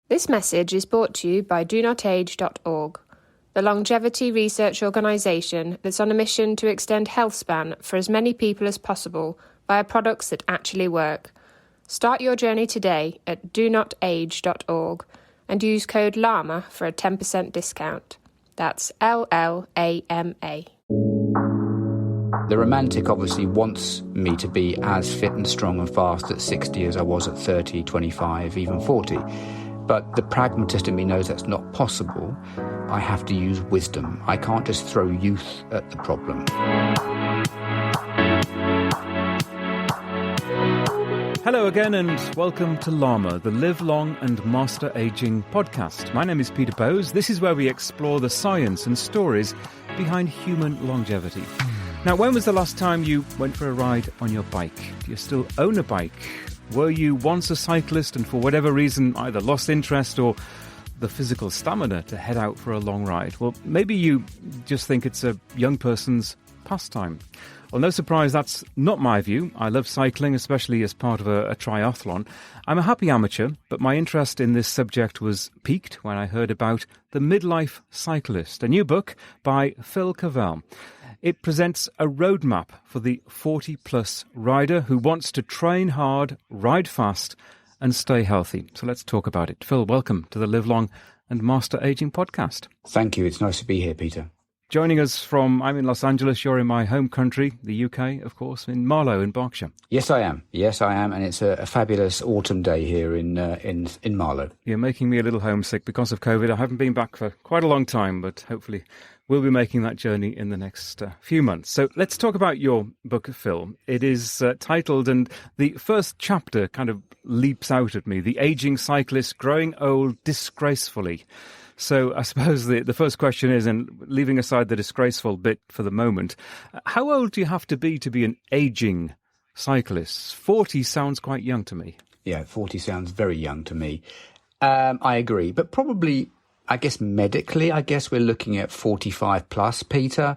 This message is brought to you by DoNotAge.org, the longevity research organisation that's on a mission to extend health span for as many people as possible via products that actually work. Start your journey today at DoNotAge.org and use code LLAMA for a 10% discount. That's LLAMA. The romantic obviously wants me to be as fit and strong and fast at 60 as I was at 30, 25, even 40. But the pragmatist in me knows that's not possible. I have to use wisdom. I can't just throw youth at the problem. Hello again and welcome to LLAMA, the Live Long and Master Aging podcast. My name is Peter Bowes. This is where we explore the science and stories behind human longevity. Now, when was the last time you went for a ride on your bike? Do you still own a bike? Were you once a cyclist and for whatever reason either lost interest or the physical stamina to head out for a long ride? Well, maybe you just think it's a young person's pastime. Well, no surprise, that's not my view. I love cycling, especially as part of a triathlon. I'm a happy amateur, but my interest in this subject was piqued when I heard about The Midlife Cyclist, a new book by Cavell. It presents a roadmap for the 40-plus rider who wants to train hard, ride fast, and stay healthy. So let's talk about it. Phil, welcome to the Live Long and Master Aging podcast. Thank you. It's nice to be here, Peter. Joining us I'm in Los Angeles, you're in my home country, the UK, of course, in Marlow in Berkshire. Yes, I am. And it's a fabulous autumn day here in Marlow. You're making me a little homesick because of COVID. I haven't been back for quite a long time, but hopefully we'll be making that journey in the next few months. So let's talk about your book, Phil. It is titled, and the first chapter kind of leaps out at me, The Aging Cyclist Growing Old Disgracefully. So I suppose the first question is, and leaving aside the disgraceful bit for the moment, how old do you have to be an aging cyclist? 40 sounds quite young to me. Yeah, 40 sounds very young to me. I agree, but probably, I guess medically, we're looking at 45 plus, Peter.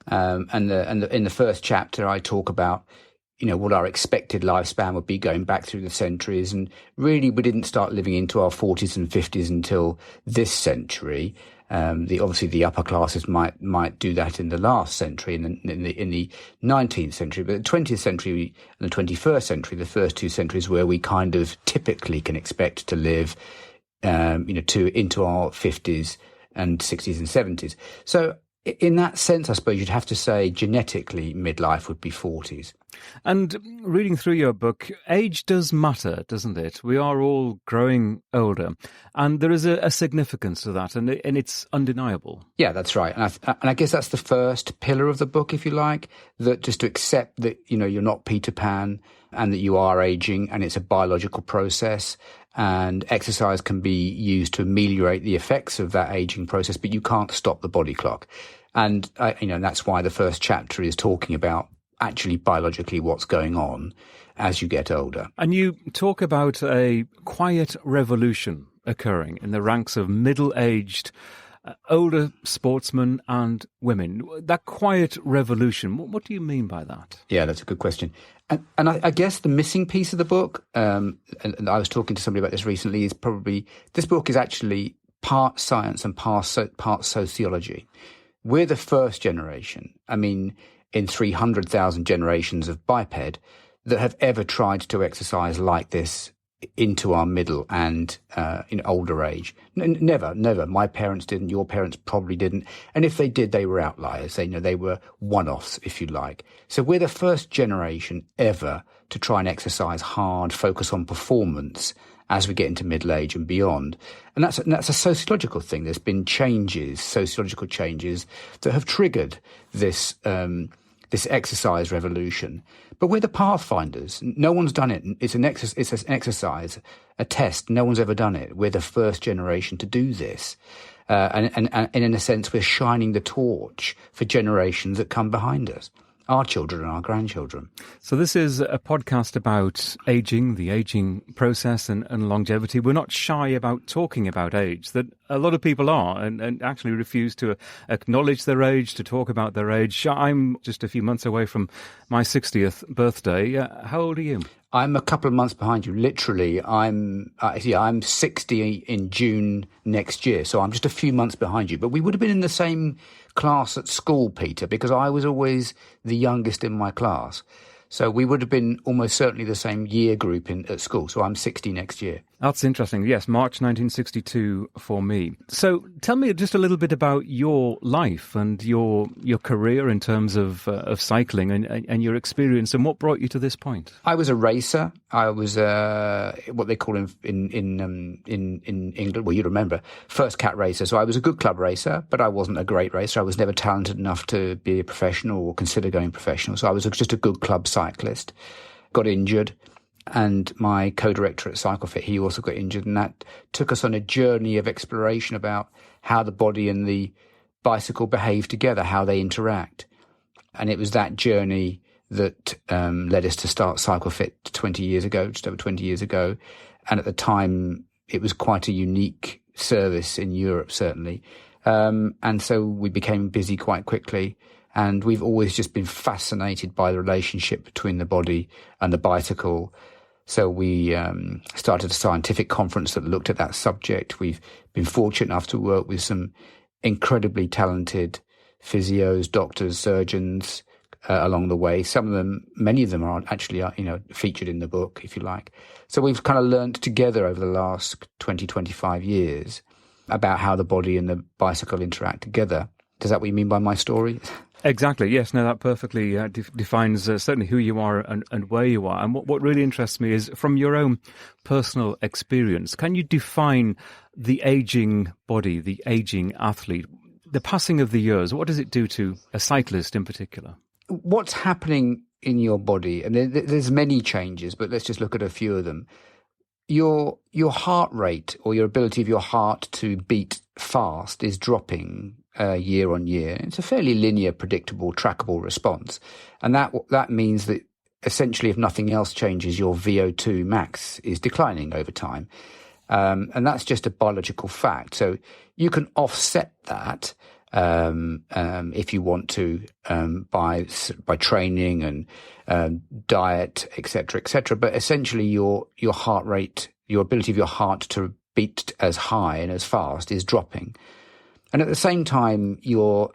And in the first chapter, I talk about what our expected lifespan would be going back through the centuries. And really, we didn't start living into our 40s and 50s until this century. Obviously, the upper classes might do that in the last century, in the 19th century. But the 20th century and the 21st century, the first two centuries where we kind of typically can expect to live, into our 50s and 60s and 70s. So in that sense, I suppose you'd have to say genetically midlife would be 40s. And reading through your book, age does matter, doesn't it? We are all growing older, and there is a significance to that, and it's undeniable. Yeah, that's right. And I guess that's the first pillar of the book, if you like, that just to accept that, you're not Peter Pan and that you are aging and it's a biological process. And exercise can be used to ameliorate the effects of that aging process, but you can't stop the body clock. And, that's why the first chapter is talking about actually biologically what's going on as you get older. And you talk about a quiet revolution occurring in the ranks of middle-aged, older sportsmen and women. That quiet revolution, what do you mean by that? Yeah, that's a good question. And I guess the missing piece of the book, and I was talking to somebody about this recently, is probably this book is actually part science and part sociology. We're the first generation, in 300,000 generations of biped, that have ever tried to exercise like this into our middle and in older age. Never. My parents didn't. Your parents probably didn't. And if they did, they were outliers. They were one-offs, if you like. So we're the first generation ever to try and exercise hard, focus on performance as we get into middle age and beyond. And that's a sociological thing. There's been sociological changes that have triggered this exercise revolution. But we're the pathfinders. No one's done it. It's an exercise, a test. No one's ever done it. We're the first generation to do this. And in a sense, we're shining the torch for generations that come behind us. Our children and our grandchildren. So this is a podcast about aging, the aging process and longevity. We're not shy about talking about age, that a lot of people are and actually refuse to acknowledge their age, to talk about their age. I'm just a few months away from my 60th birthday. How old are you? I'm a couple of months behind you. Literally, I'm 60 in June next year, so I'm just a few months behind you. But we would have been in the same class at school, Peter, because I was always the youngest in my class. So we would have been almost certainly the same year group at school. So I'm 60 next year. That's interesting. Yes, March 1962 for me. So tell me just a little bit about your life and your career in terms of cycling and your experience and what brought you to this point. I was a racer. I was what they call in England, well, you remember, first cat racer. So I was a good club racer, but I wasn't a great racer. I was never talented enough to be a professional or consider going professional. So I was just a good club cyclist. Got injured. And my co-director at Cyclefit, he also got injured, and that took us on a journey of exploration about how the body and the bicycle behave together, how they interact. And it was that journey that led us to start Cyclefit 20 years ago, just over 20 years ago. And at the time, it was quite a unique service in Europe, certainly. And so we became busy quite quickly. And we've always just been fascinated by the relationship between the body and the bicycle. So we started a scientific conference that looked at that subject. We've been fortunate enough to work with some incredibly talented physios, doctors, surgeons along the way. Some of them, many of them are actually, featured in the book, if you like. So we've kind of learned together over the last 20, 25 years about how the body and the bicycle interact together. Is that what you mean by my story? Exactly. Yes. No, that perfectly defines certainly who you are and where you are. And what really interests me is from your own personal experience, can you define the aging body, the aging athlete, the passing of the years? What does it do to a cyclist in particular? What's happening in your body? And there's many changes, but let's just look at a few of them. Your heart rate, or your ability of your heart to beat fast, is dropping year on year. It's a fairly linear, predictable, trackable response. And that means that essentially, if nothing else changes, your VO2 max is declining over time. And that's just a biological fact. So you can offset that if you want to by training and diet, etc. But essentially, your heart rate, your ability of your heart to beat as high and as fast is dropping. And at the same time, you're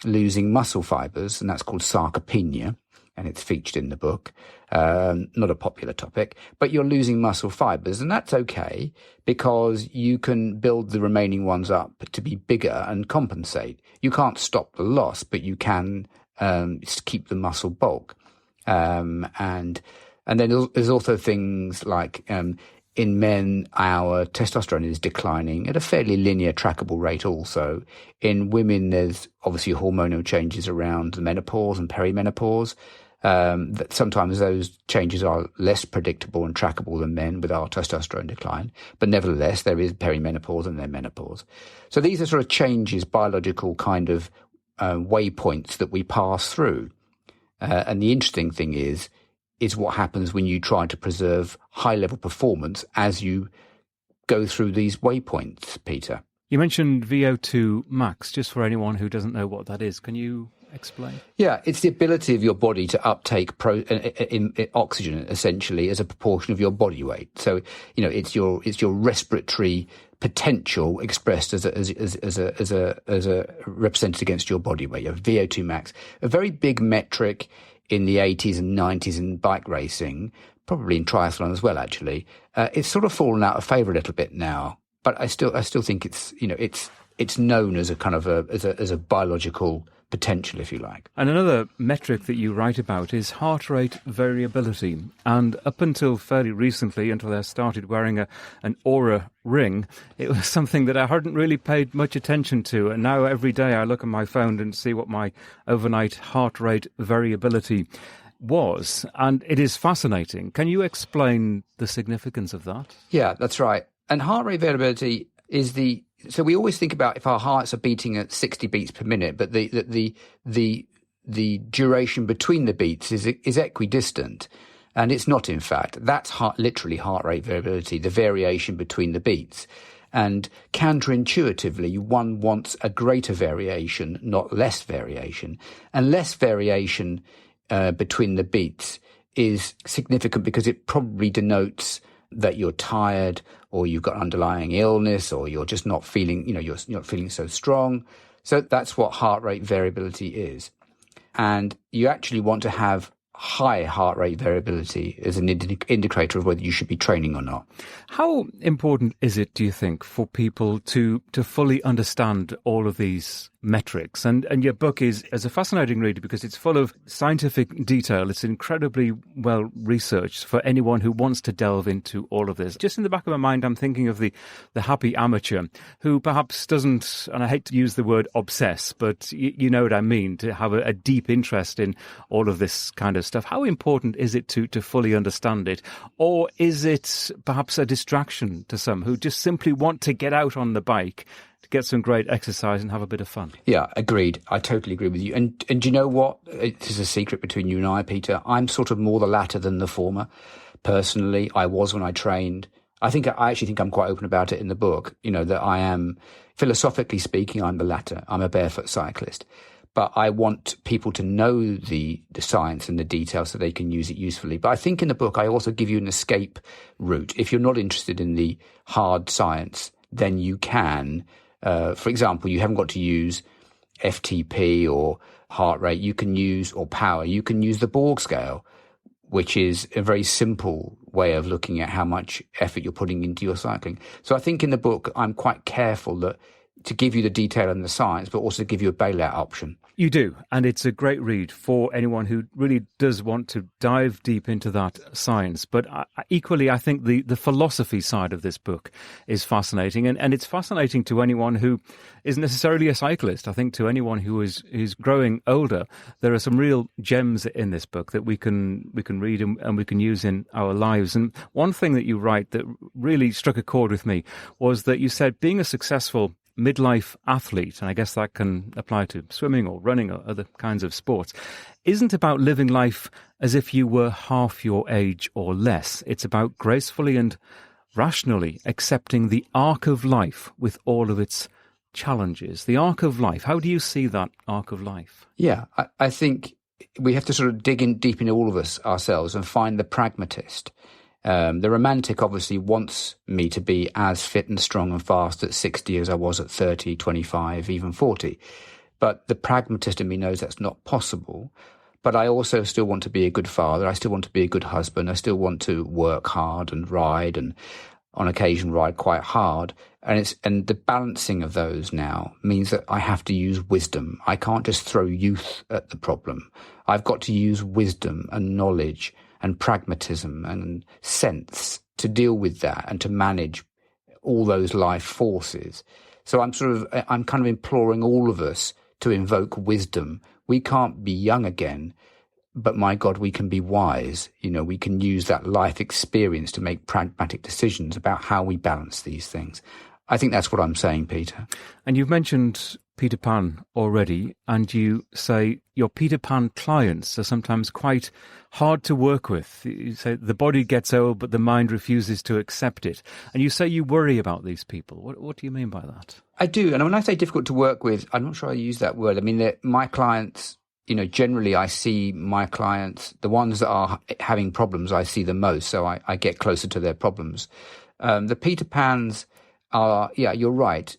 losing muscle fibers, and that's called sarcopenia, and it's featured in the book. Not a popular topic, but you're losing muscle fibers, and that's okay because you can build the remaining ones up to be bigger and compensate. You can't stop the loss, but you can keep the muscle bulk. And then there's also things like in men, our testosterone is declining at a fairly linear, trackable rate also. In women, there's obviously hormonal changes around the menopause and perimenopause. That sometimes those changes are less predictable and trackable than men with our testosterone decline. But nevertheless, there is perimenopause and then menopause. So these are sort of changes, biological kind of waypoints that we pass through. And the interesting thing is what happens when you try to preserve high-level performance as you go through these waypoints, Peter. You mentioned VO2 max, just for anyone who doesn't know what that is. Can you explain? Yeah, it's the ability of your body to uptake oxygen, essentially, as a proportion of your body weight. So, it's your respiratory potential expressed as a represented against your body weight, your VO2 max. A very big metric in the 80s and 90s in bike racing, probably in triathlon as well, actually. It's sort of fallen out of favour a little bit now, but I still think it's known as a kind of as a biological potential, if you like. And another metric that you write about is heart rate variability. And up until fairly recently, until I started wearing an Oura ring, it was something that I hadn't really paid much attention to. And now every day I look at my phone and see what my overnight heart rate variability was. And it is fascinating. Can you explain the significance of that? Yeah, that's right. And heart rate variability is so we always think about if our hearts are beating at 60 beats per minute, but the duration between the beats is equidistant, and it's not. In fact, that's literally heart rate variability, the variation between the beats. And counterintuitively, one wants a greater variation, not less variation, and less variation between the beats is significant because it probably denotes that you're tired or you've got underlying illness or you're just not feeling, you're not feeling so strong. So that's what heart rate variability is. And you actually want to have high heart rate variability as an indicator of whether you should be training or not. How important is it, do you think, for people to fully understand all of these metrics? And your book is a fascinating read because it's full of scientific detail. It's incredibly well researched for anyone who wants to delve into all of this. Just in the back of my mind, I'm thinking of the happy amateur who perhaps doesn't, and I hate to use the word obsess, but you know what I mean, to have a deep interest in all of this kind of stuff. How important is it to fully understand it? Or is it perhaps a distraction to some who just simply want to get out on the bike to get some great exercise and have a bit of fun? Yeah, agreed. I totally agree with you. And you know what? It is a secret between you and I, Peter. I'm sort of more the latter than the former. Personally, I was when I trained. I actually think I'm quite open about it in the book, that I am, philosophically speaking, I'm the latter. I'm a barefoot cyclist. But I want people to know the science and the details so they can use it usefully. But I think in the book, I also give you an escape route. If you're not interested in the hard science, then you can. For example, you haven't got to use FTP or heart rate. You can use, or power. You can use the Borg scale, which is a very simple way of looking at how much effort you're putting into your cycling. So I think in the book, I'm quite careful to give you the detail and the science, but also to give you a bailout option. You do, and it's a great read for anyone who really does want to dive deep into that science. But equally, I think the philosophy side of this book is fascinating, and it's fascinating to anyone who isn't necessarily a cyclist. I think to anyone who is growing older, there are some real gems in this book that we can read and we can use in our lives. And one thing that you write that really struck a chord with me was that you said being a successful midlife athlete, and I guess that can apply to swimming or running or other kinds of sports, isn't about living life as if you were half your age or less. It's about gracefully and rationally accepting the arc of life with all of its challenges. The arc of life. How do you see that arc of life? Yeah, I think we have to sort of dig in deep into all of us ourselves and find the pragmatist. The romantic obviously wants me to be as fit and strong and fast at 60 as I was at 30, 25, even 40. But the pragmatist in me knows that's not possible. But I also still want to be a good father. I still want to be a good husband. I still want to work hard and ride, and on occasion ride quite hard. And the balancing of those now means that I have to use wisdom. I can't just throw youth at the problem. I've got to use wisdom and knowledge and pragmatism and sense to deal with that and to manage all those life forces. So I'm kind of imploring all of us to invoke wisdom. We can't be young again, but my God, we can be wise. We can use that life experience to make pragmatic decisions about how we balance these things. I think that's what I'm saying, Peter. And you've mentioned Peter Pan already, and you say your Peter Pan clients are sometimes quite hard to work with. You say the body gets old, but the mind refuses to accept it. And you say you worry about these people. What do you mean by that? I do. And when I say difficult to work with, I'm not sure I use that word. I mean, my clients, generally I see my clients, the ones that are having problems, I see the most. So I get closer to their problems. The Peter Pans are, yeah, you're right.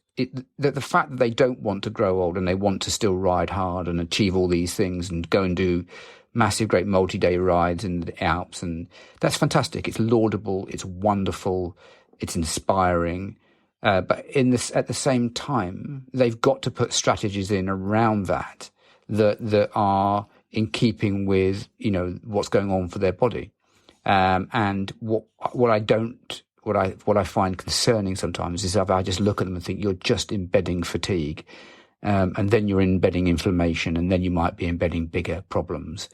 The fact that they don't want to grow old and they want to still ride hard and achieve all these things and go and do massive, great multi-day rides in the Alps, and that's fantastic. It's laudable. It's wonderful. It's inspiring. But at the same time, they've got to put strategies in around that are in keeping with what's going on for their body. And what I find concerning sometimes is if I just look at them and think you're just embedding fatigue, and then you're embedding inflammation, and then you might be embedding bigger problems,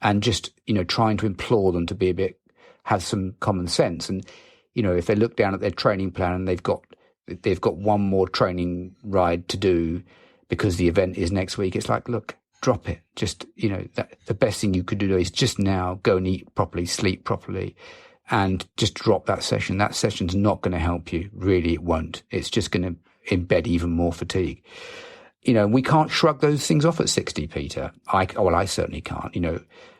and just trying to implore them to have some common sense. And if they look down at their training plan and they've got one more training ride to do because the event is next week, it's like, look, drop it. Just the best thing you could do is just now go and eat properly, sleep properly, and just drop that session. That session's not going to help you. Really, it won't. It's just going to embed even more fatigue. We can't shrug those things off at 60, Peter. I certainly can't.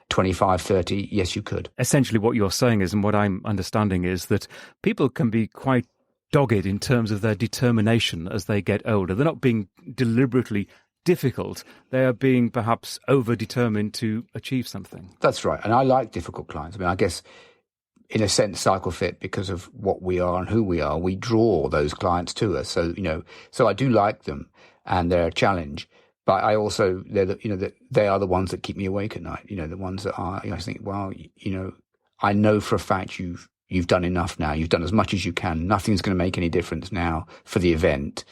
25, 30, yes, you could. Essentially what you're saying is, and what I'm understanding is, that people can be quite dogged in terms of their determination as they get older. They're not being deliberately difficult. They are being perhaps over-determined to achieve something. That's right. And I like difficult clients. I mean, I guess in a sense, Cyclefit, because of what we are and who we are, we draw those clients to us. So, so I do like them and they're a challenge. But I also, they are the ones that keep me awake at night. The ones that are, I think, well, I know for a fact you've done enough now. You've done as much as you can. Nothing's going to make any difference now for the event.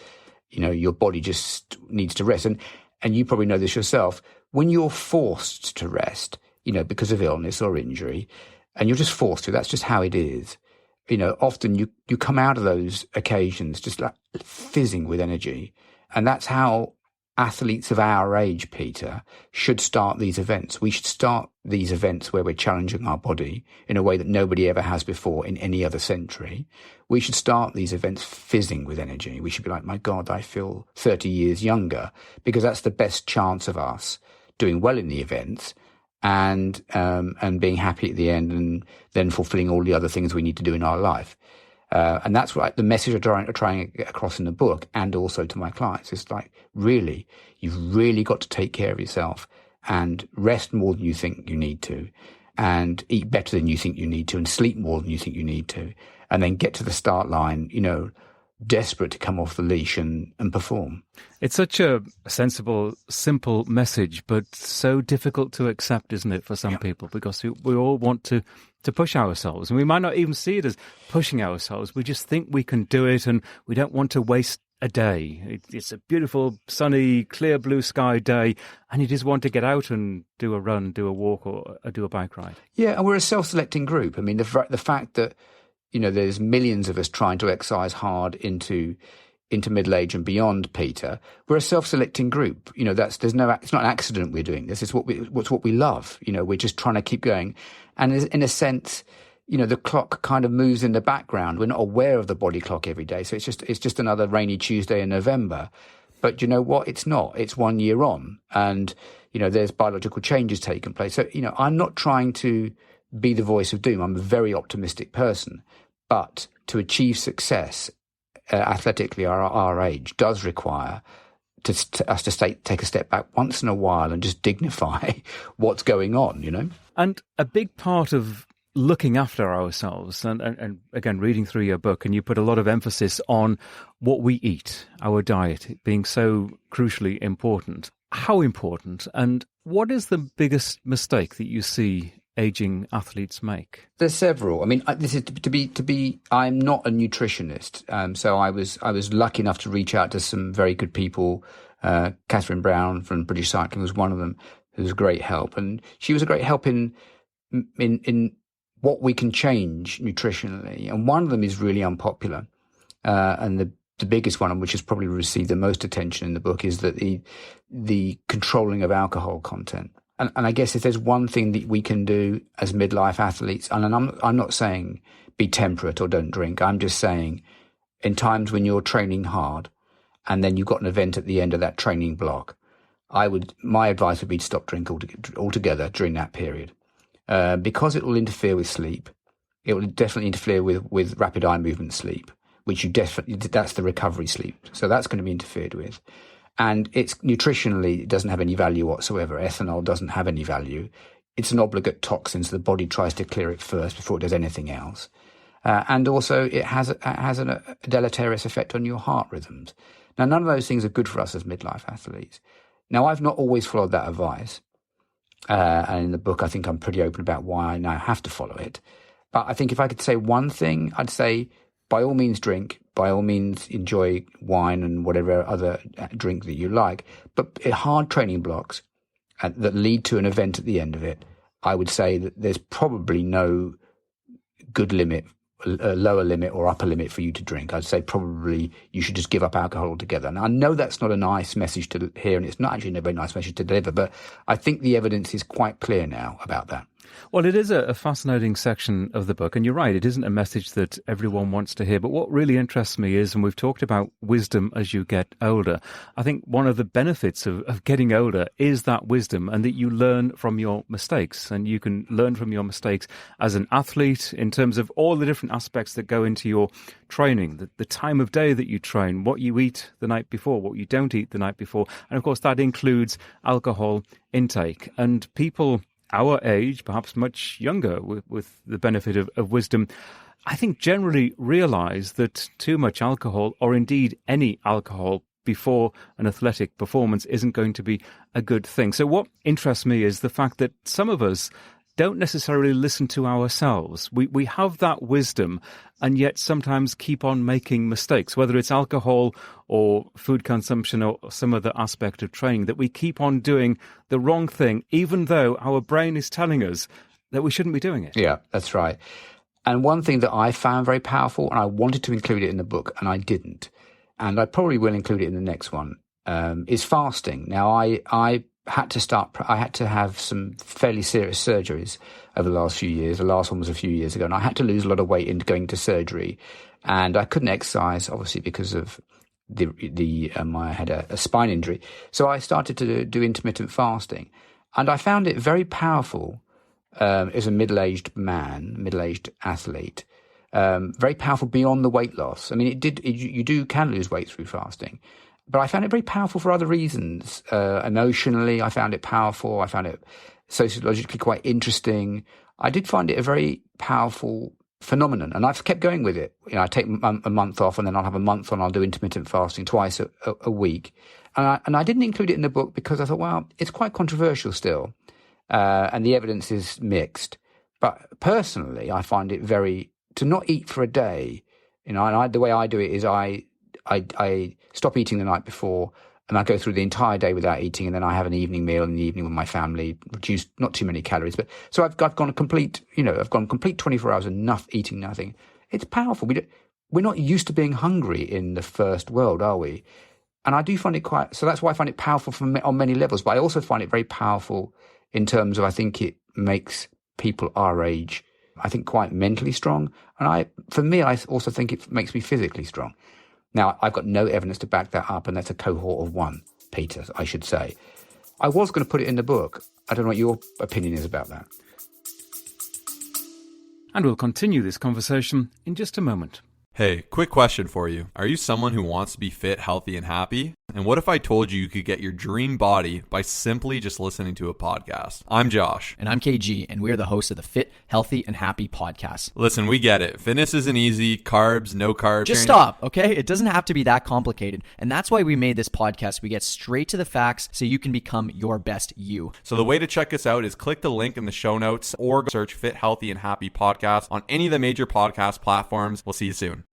Your body just needs to rest. And you probably know this yourself. When you're forced to rest, because of illness or injury, and you're just forced to, that's just how it is. Often you come out of those occasions just like fizzing with energy. And that's how athletes of our age, Peter, should start these events. We should start these events where we're challenging our body in a way that nobody ever has before in any other century. We should start these events fizzing with energy. We should be like, my God, I feel 30 years younger, because that's the best chance of us doing well in the events and being happy at the end, and then fulfilling all the other things we need to do in our life. And that's what the message I'm trying to get across in the book, and also to my clients. It's like, really, you've really got to take care of yourself and rest more than you think you need to, and eat better than you think you need to, and sleep more than you think you need to, and then get to the start line, desperate to come off the leash and perform. It's such a sensible, simple message, but so difficult to accept, isn't it, for some people? Because we all want to push ourselves, and we might not even see it as pushing ourselves. We just think we can do it, and we don't want to waste a day. It's a beautiful, sunny, clear blue sky day, and you just want to get out and do a run, do a walk, or do a bike ride. Yeah, and we're a self-selecting group. I mean, the fact that there's millions of us trying to exercise hard into middle age and beyond, Peter. We're a self-selecting group. It's not an accident we're doing this. It's what we love. We're just trying to keep going. And in a sense, the clock kind of moves in the background. We're not aware of the body clock every day. So it's just another rainy Tuesday in November. But you know what? It's not. It's 1 year on. And, there's biological changes taking place. So, I'm not trying to be the voice of doom. I'm a very optimistic person. But to achieve success athletically, our age does require us to take a step back once in a while and just dignify what's going on, And a big part of looking after ourselves, and again, reading through your book, and you put a lot of emphasis on what we eat, our diet being so crucially important. How important, and what is the biggest mistake that you see aging athletes make? There's several. I mean, this is to be. I'm not a nutritionist, so I was lucky enough to reach out to some very good people. Catherine Brown from British Cycling was one of them, who was a great help, and she was a great help in what we can change nutritionally. And one of them is really unpopular, and the biggest one, which has probably received the most attention in the book, is that the controlling of alcohol content. And I guess if there's one thing that we can do as midlife athletes, and I'm not saying be temperate or don't drink. I'm just saying in times when you're training hard and then you've got an event at the end of that training block, my advice would be to stop drinking altogether during that period, because it will interfere with sleep. It will definitely interfere with rapid eye movement sleep, which that's the recovery sleep. So that's going to be interfered with. And it's nutritionally, it doesn't have any value whatsoever. Ethanol doesn't have any value. It's an obligate toxin, so the body tries to clear it first before it does anything else. And also, it has a deleterious effect on your heart rhythms. Now, none of those things are good for us as midlife athletes. Now, I've not always followed that advice. And in the book, I think I'm pretty open about why I now have to follow it. But I think if I could say one thing, I'd say, by all means drink, by all means enjoy wine and whatever other drink that you like. But hard training blocks that lead to an event at the end of it, I would say that there's probably no good limit, lower limit or upper limit for you to drink. I'd say probably you should just give up alcohol altogether. And I know that's not a nice message to hear, and it's not actually a very nice message to deliver, but I think the evidence is quite clear now about that. Well, it is a fascinating section of the book, and you're right, it isn't a message that everyone wants to hear. But what really interests me is, and we've talked about wisdom as you get older, I think one of the benefits of getting older is that wisdom, and that you learn from your mistakes. And you can learn from your mistakes as an athlete in terms of all the different aspects that go into your training, the time of day that you train, what you eat the night before, what you don't eat the night before. And of course, that includes alcohol intake. And people our age, perhaps much younger, with the benefit of wisdom, I think generally realise that too much alcohol, or indeed any alcohol, before an athletic performance isn't going to be a good thing. So what interests me is the fact that some of us don't necessarily listen to ourselves. We have that wisdom and yet sometimes keep on making mistakes, whether it's alcohol or food consumption or some other aspect of training, that we keep on doing the wrong thing, even though our brain is telling us that we shouldn't be doing it. Yeah, that's right. And one thing that I found very powerful, and I wanted to include it in the book, and I didn't, and I probably will include it in the next one, is fasting. Now, I had to have some fairly serious surgeries over the last few years. The last one was a few years ago, and I had to lose a lot of weight in going to surgery, and I couldn't exercise, obviously, because of I had a spine injury. So I started to do intermittent fasting, and I found it very powerful as a middle-aged man, middle-aged athlete. Very powerful beyond the weight loss. I mean, you can lose weight through fasting. But I found it very powerful for other reasons. Emotionally, I found it powerful. I found it sociologically quite interesting. I did find it a very powerful phenomenon, and I've kept going with it. I take a month off, and then I'll have a month on. I'll do intermittent fasting twice a week. And I didn't include it in the book because I thought, well, it's quite controversial still, and the evidence is mixed. But personally, I find it to not eat for a day. And the way I do it is I stop eating the night before, and I go through the entire day without eating, and then I have an evening meal in the evening with my family, reduced, not too many calories. But so I've gone complete 24 hours of eating nothing. It's powerful. We're not used to being hungry in the first world, are we? And I do find it so that's why I find it powerful on many levels. But I also find it very powerful in terms of, I think it makes people our age, I think, quite mentally strong. And for me, I also think it makes me physically strong. Now, I've got no evidence to back that up, and that's a cohort of one, Peter, I should say. I was going to put it in the book. I don't know what your opinion is about that. And we'll continue this conversation in just a moment. Hey, quick question for you. Are you someone who wants to be fit, healthy, and happy? And what if I told you could get your dream body by simply just listening to a podcast? I'm Josh. And I'm KG, and we're the hosts of the Fit, Healthy, and Happy podcast. Listen, we get it. Fitness isn't easy. Carbs, no carbs. Just stop, okay? It doesn't have to be that complicated. And that's why we made this podcast. We get straight to the facts so you can become your best you. So the way to check us out is click the link in the show notes or search Fit, Healthy, and Happy podcast on any of the major podcast platforms. We'll see you soon.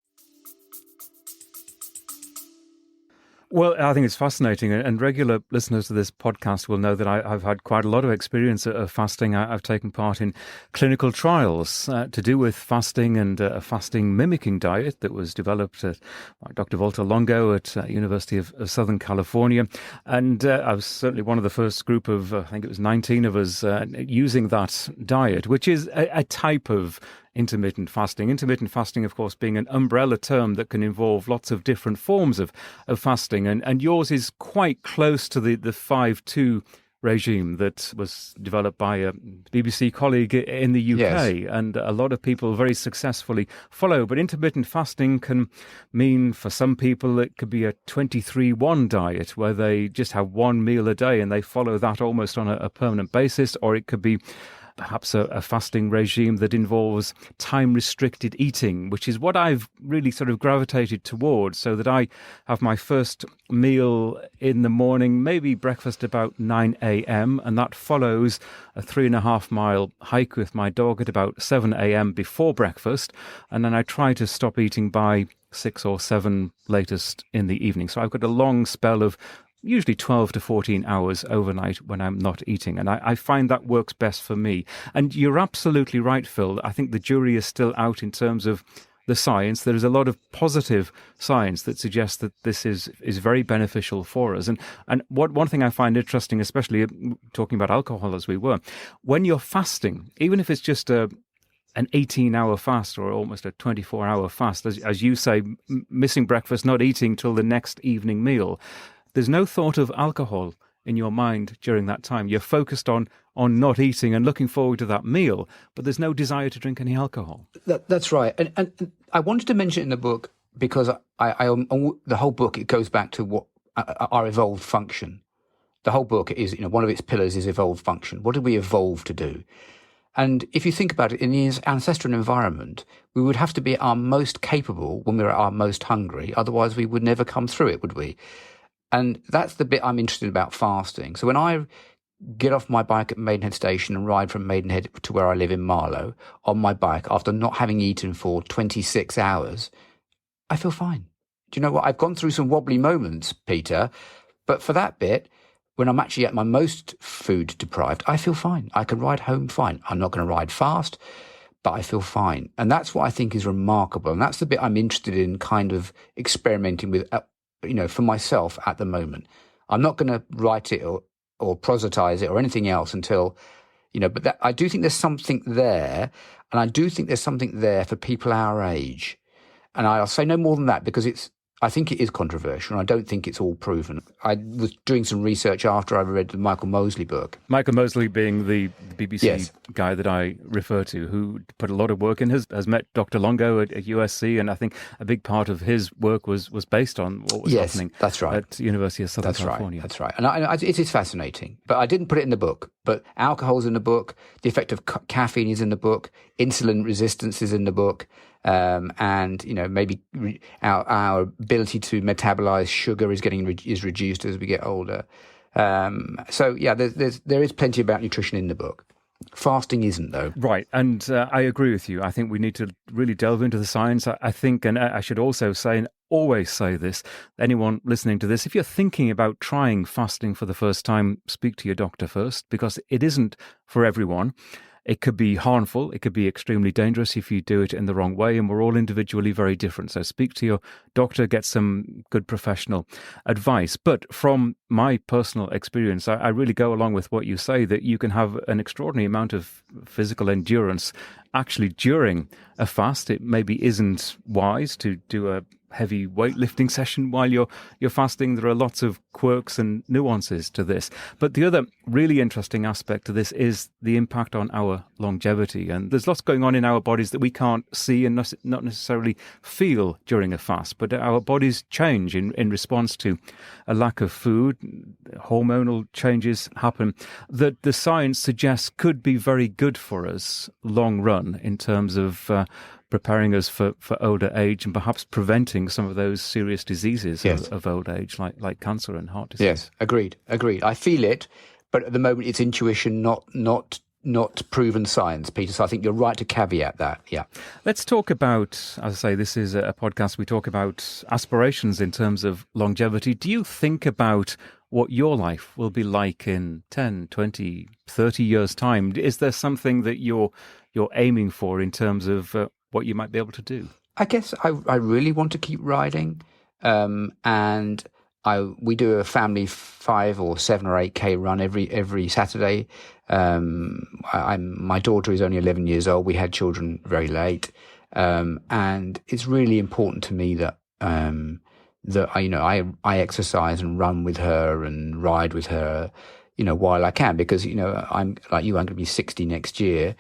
Well, I think it's fascinating, and regular listeners to this podcast will know that I've had quite a lot of experience of fasting. I've taken part in clinical trials to do with fasting, and a fasting mimicking diet that was developed by Dr. Walter Longo at University of Southern California. And I was certainly one of the first group of, I think it was 19 of us, using that diet, which is a type of intermittent fasting. Intermittent fasting, of course, being an umbrella term that can involve lots of different forms of fasting. And yours is quite close to the 5-2 regime that was developed by a BBC colleague in the UK. Yes. And a lot of people very successfully follow. But intermittent fasting can mean, for some people, it could be a 23-1 diet where they just have one meal a day and they follow that almost on a permanent basis, or it could be perhaps a fasting regime that involves time-restricted eating, which is what I've really sort of gravitated towards, so that I have my first meal in the morning, maybe breakfast about 9 a.m., and that follows a 3.5-mile hike with my dog at about 7 a.m. before breakfast, and then I try to stop eating by 6 or 7 latest in the evening. So I've got a long spell of usually 12 to 14 hours overnight when I'm not eating. And I find that works best for me. And you're absolutely right, Phil. I think the jury is still out in terms of the science. There is a lot of positive science that suggests that this is very beneficial for us. And one thing I find interesting, especially talking about alcohol as we were, when you're fasting, even if it's just an 18-hour fast or almost a 24-hour fast, as you say, missing breakfast, not eating till the next evening meal, there's no thought of alcohol in your mind during that time. You're focused on not eating and looking forward to that meal, but there's no desire to drink any alcohol. That's right. And I wanted to mention it in the book because the whole book, it goes back to what our evolved function. The whole book is, one of its pillars is evolved function. What did we evolve to do? And if you think about it, in the ancestral environment, we would have to be our most capable when we were our most hungry. Otherwise, we would never come through it, would we? And that's the bit I'm interested about fasting. So when I get off my bike at Maidenhead Station and ride from Maidenhead to where I live in Marlow on my bike after not having eaten for 26 hours, I feel fine. Do you know what? I've gone through some wobbly moments, Peter, but for that bit, when I'm actually at my most food deprived, I feel fine. I can ride home fine. I'm not going to ride fast, but I feel fine. And that's what I think is remarkable. And that's the bit I'm interested in kind of experimenting with, for myself at the moment. I'm not going to write it or proselytize it or anything else until, but I do think there's something there. And I do think there's something there for people our age. And I'll say no more than that because I think it is controversial, and I don't think it's all proven. I was doing some research after I read the Michael Mosley book. Michael Mosley being the BBC guy that I refer to, who put a lot of work in, has met Dr. Longo at USC, and I think a big part of his work was based on what was happening at the University of Southern California. That's right. And it is fascinating. But I didn't put it in the book. But alcohol's in the book, the effect of caffeine is in the book, insulin resistance is in the book. And maybe our ability to metabolize sugar is reduced as we get older. So there is plenty about nutrition in the book. Fasting isn't, though. Right, and I agree with you. I think we need to really delve into the science. I think, and I should also say, and always say this, anyone listening to this, if you're thinking about trying fasting for the first time, speak to your doctor first, because it isn't for everyone. It could be harmful. It could be extremely dangerous if you do it in the wrong way. And we're all individually very different. So speak to your doctor, get some good professional advice. But from my personal experience, I really go along with what you say, that you can have an extraordinary amount of physical endurance actually during a fast. It maybe isn't wise to do a heavy weightlifting session while you're fasting. There are lots of quirks and nuances to this. But the other really interesting aspect to this is the impact on our longevity. And there's lots going on in our bodies that we can't see and not necessarily feel during a fast, but our bodies change in response to a lack of food. Hormonal changes happen that the science suggests could be very good for us long run in terms of preparing us for older age and perhaps preventing some of those serious diseases of old age, like cancer and heart disease. Yes, agreed. I feel it, but at the moment it's intuition, not proven science, Peter. So I think you're right to caveat that. Yeah. Let's talk about, as I say, this is a podcast. We talk about aspirations in terms of longevity. Do you think about what your life will be like in 10, 20, 30 years' time? Is there something that you're aiming for in terms of what you might be able to do? I guess I really want to keep riding, and we do a family 5 or 7 or 8K run every Saturday. My daughter is only 11 years old. We had children very late, and it's really important to me that I exercise and run with her and ride with her, while I can, because I'm like you. I'm going to be 60 next year.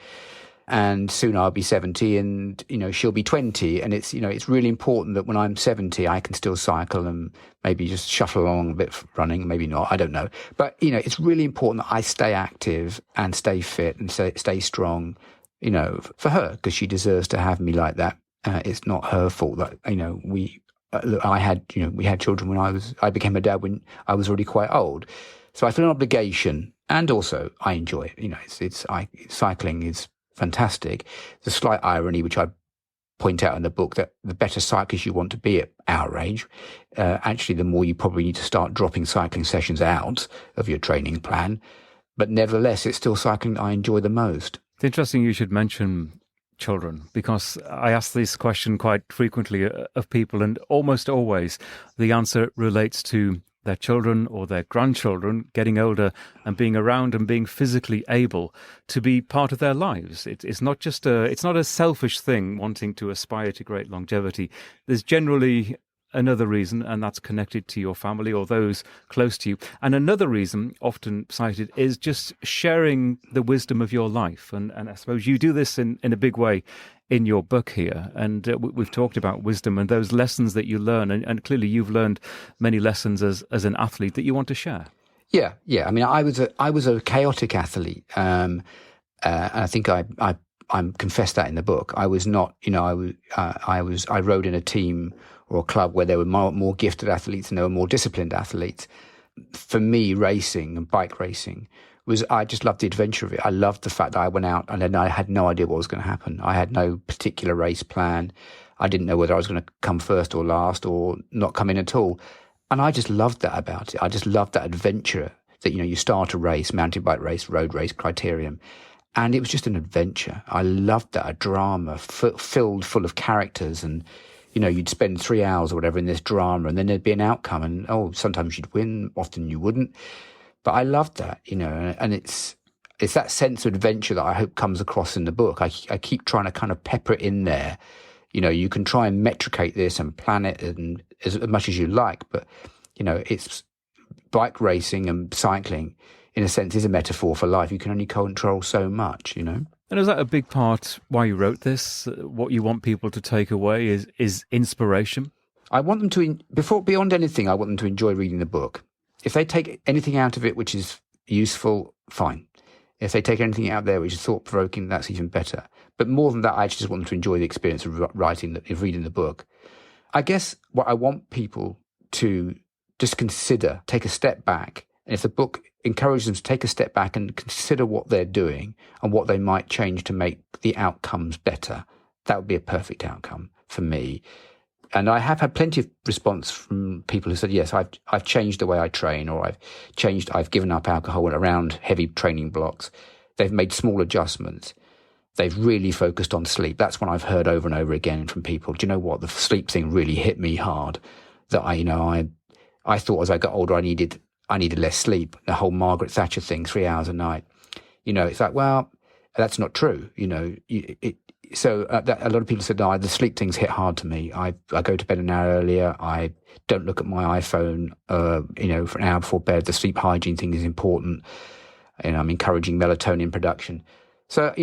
And soon I'll be 70 and, she'll be 20. And it's really important that when I'm 70, I can still cycle and maybe just shuffle along a bit running, maybe not, I don't know. But, it's really important that I stay active and stay fit and stay strong, for her, because she deserves to have me like that. It's not her fault that, we had children when I became a dad when I was already quite old. So I feel an obligation, and also I enjoy it. Cycling is fantastic. There's a slight irony, which I point out in the book, that the better cyclist you want to be at our age, actually the more you probably need to start dropping cycling sessions out of your training plan. But nevertheless, it's still cycling I enjoy the most. It's interesting you should mention children? Because I ask this question quite frequently of people, and almost always the answer relates to their children or their grandchildren getting older and being around and being physically able to be part of their lives. It's not just it's not a selfish thing wanting to aspire to great longevity. There's generally another reason, and that's connected to your family or those close to you. And another reason, often cited, is just sharing the wisdom of your life. And I suppose you do this in a big way in your book here. And we've talked about wisdom and those lessons that you learn. And clearly you've learned many lessons as an athlete that you want to share. Yeah. I mean, I was a chaotic athlete. And I think I confessed that in the book. I was not, I rode in a team or a club where there were more gifted athletes and there were more disciplined athletes. For me, racing and bike racing I just loved the adventure of it. I loved the fact that I went out and then I had no idea what was going to happen. I had no particular race plan. I didn't know whether I was going to come first or last or not come in at all. And I just loved that about it. I just loved that adventure that, you start a race, mountain bike race, road race, criterium. And it was just an adventure. I loved that, a drama filled full of characters. And, you'd spend 3 hours or whatever in this drama and then there'd be an outcome. And, sometimes you'd win, often you wouldn't. But I loved that, and it's that sense of adventure that I hope comes across in the book. I keep trying to kind of pepper it in there. You can try and metricate this and plan it and as much as you like, but, it's bike racing and cycling, in a sense, is a metaphor for life. You can only control so much, And is that a big part why you wrote this? What you want people to take away is inspiration? I want them to, beyond anything, I want them to enjoy reading the book. If they take anything out of it which is useful, fine. If they take anything out there which is thought-provoking, that's even better. But more than that, I just want them to enjoy the experience of reading the book. I guess what I want people to just consider, take a step back, and if the book encourages them to take a step back and consider what they're doing and what they might change to make the outcomes better, that would be a perfect outcome for me. And I have had plenty of response from people who said, yes, I've changed the way I train, or I've given up alcohol around heavy training blocks. They've made small adjustments. They've really focused on sleep. That's what I've heard over and over again from people. Do you know what? The sleep thing really hit me hard. That I thought as I got older, I needed less sleep. The whole Margaret Thatcher thing, 3 hours a night. It's like, well, that's not true. So a lot of people said, no, the sleep things hit hard to me. I go to bed an hour earlier. I don't look at my iPhone, for an hour before bed. The sleep hygiene thing is important. I'm encouraging melatonin production. So,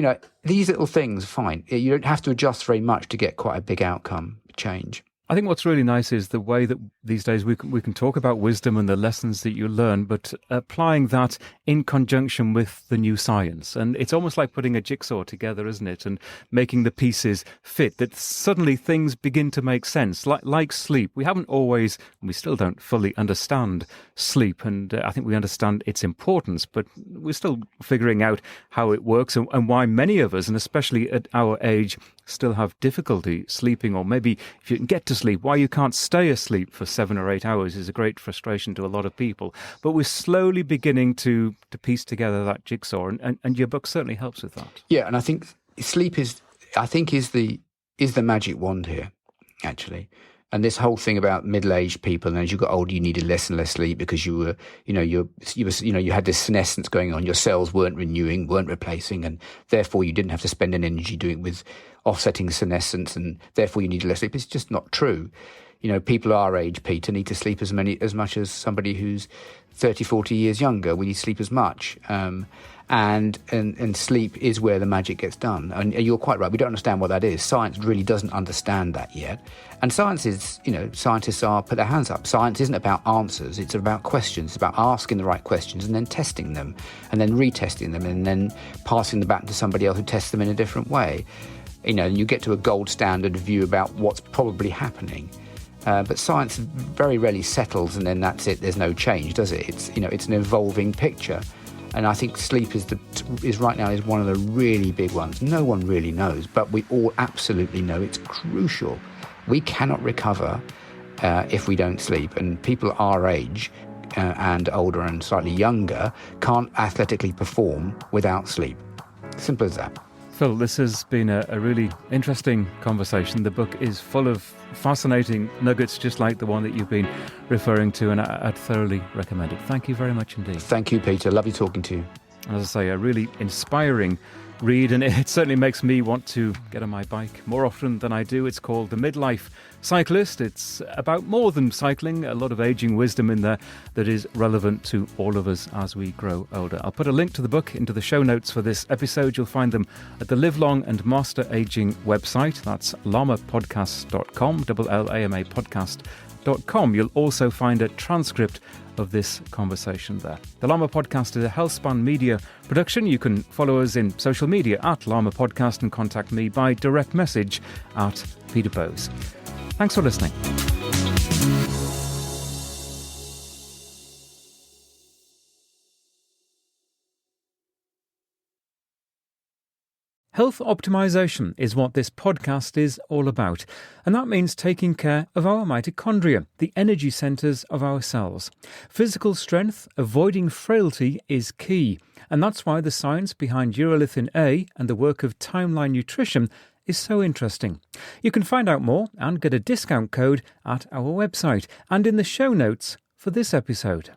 these little things, fine. You don't have to adjust very much to get quite a big outcome change. I think what's really nice is the way that these days we can talk about wisdom and the lessons that you learn, but applying that in conjunction with the new science. And it's almost like putting a jigsaw together, isn't it? And making the pieces fit, that suddenly things begin to make sense. Like sleep. We haven't always, and we still don't fully understand sleep. And I think we understand its importance, but we're still figuring out how it works and why many of us, and especially at our age, still have difficulty sleeping, or maybe if you can get to sleep, why you can't stay asleep for 7 or 8 hours is a great frustration to a lot of people. But we're slowly beginning to piece together that jigsaw, and your book certainly helps with that. Yeah, and I think sleep is the magic wand here, actually. And this whole thing about middle-aged people, and as you got older, you needed less and less sleep because you had this senescence going on. Your cells weren't renewing, weren't replacing, and therefore you didn't have to spend an energy doing with offsetting senescence, and therefore you needed less sleep. It's just not true. People our age, Peter, need to sleep as much as somebody who's 30, 40 years younger. We need to sleep as much. And sleep is where the magic gets done. And you're quite right. We don't understand what that is. Science really doesn't understand that yet. And science is, scientists put their hands up. Science isn't about answers. It's about questions. It's about asking the right questions and then testing them and then retesting them and then passing them back to somebody else who tests them in a different way. And you get to a gold standard view about what's probably happening. But science very rarely settles and then that's it. There's no change, does it? It's an evolving picture. And I think sleep is right now one of the really big ones. No one really knows, but we all absolutely know it's crucial. We cannot recover if we don't sleep. And people our age and older and slightly younger can't athletically perform without sleep. Simple as that. Phil, this has been a really interesting conversation. The book is full of fascinating nuggets, just like the one that you've been referring to, and I'd thoroughly recommend it. Thank you very much indeed. Thank you, Peter. Lovely talking to you. As I say, a really inspiring read, and it certainly makes me want to get on my bike more often than I do. It's called The Midlife Cyclist. It's about more than cycling, a lot of aging wisdom in there that is relevant to all of us as we grow older. I'll put a link to the book into the show notes for this episode. You'll find them at the Live Long and Master Aging website. That's lamapodcast.com, LLAMA podcast.com. You'll also find a transcript of this conversation there. The LLAMA Podcast is a HealthSpan Media production. You can follow us in social media at LLAMA Podcast and contact me by direct message at Peter Bowes. Thanks for listening. Health optimization is what this podcast is all about, and that means taking care of our mitochondria, the energy centres of our cells. Physical strength, avoiding frailty is key, and that's why the science behind urolithin A and the work of Timeline Nutrition is so interesting. You can find out more and get a discount code at our website and in the show notes for this episode.